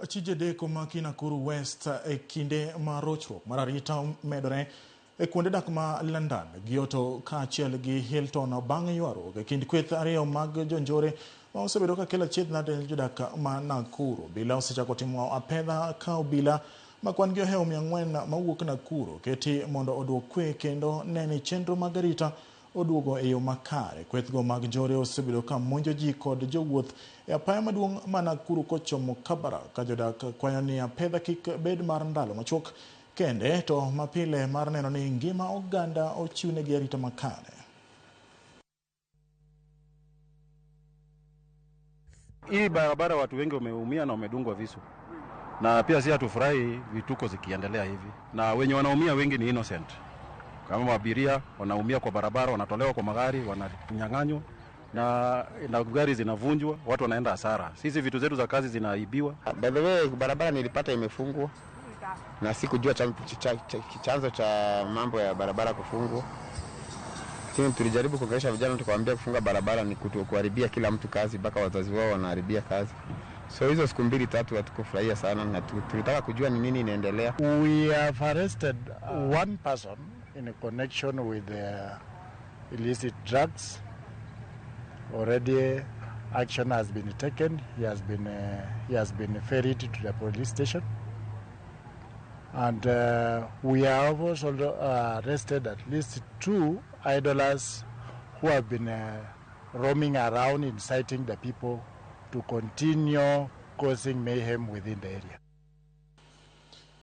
Achije deko maki Nakuru West kinde marochruok mararita medore kuonde dak ma London Gioto kaachiel gi Hilton bang' ywaruok kind kweth ariyo mag jonjore ma osebedo ka kelo achiedh nade jodak ma Nakuru. Bila osechako timo apedha ka obila ma kwan gi ohewo 400 mawuok Nakuru keti mondo oduok kwe kendo neni chenro mag arita oduogo e yo makare. Kwethgo mag njore osebedo ka monjo ji kod jowuoth e apaya maduong' ma Nakuru kochomo Kabarak ka jodak kwayo ni apedha kik bed mar ndalo machuok kende to mapile mar neno ni ngima oganda ochiwnegi arita makare. Hii barabara watu wengi wameumia na wamedungwa visu. Na pia si hatufurahi vituko zikiendelea hivi. Na wenye wanaumia wengi ni innocent. Kama abiria wanaumia kwa barabara, wanatolewa kwa magari, wananyang'anywa na gari zinavunjwa, watu wanaenda hasara. Sisi vitu zetu za kazi zinaibiwa. By the way, barabara nilipata imefungwa. Na sikujua chanzo cha mambo ya barabara kufungwa. Sisi tulijaribu kuongelesha vijana tukawaambia kufunga barabara ni kuharibia kila mtu kazi, mpaka wazazi wao wanaharibia kazi. So hizo siku 2-3 hatukufurahia sana na tulitaka kujua ni nini inaendelea. We have arrested one person in a connection with illicit drugs. Already action has been taken. He has been ferried to the police station. And we have also arrested at least 2 idlers who have been roaming around inciting the people to continue causing mayhem within the area.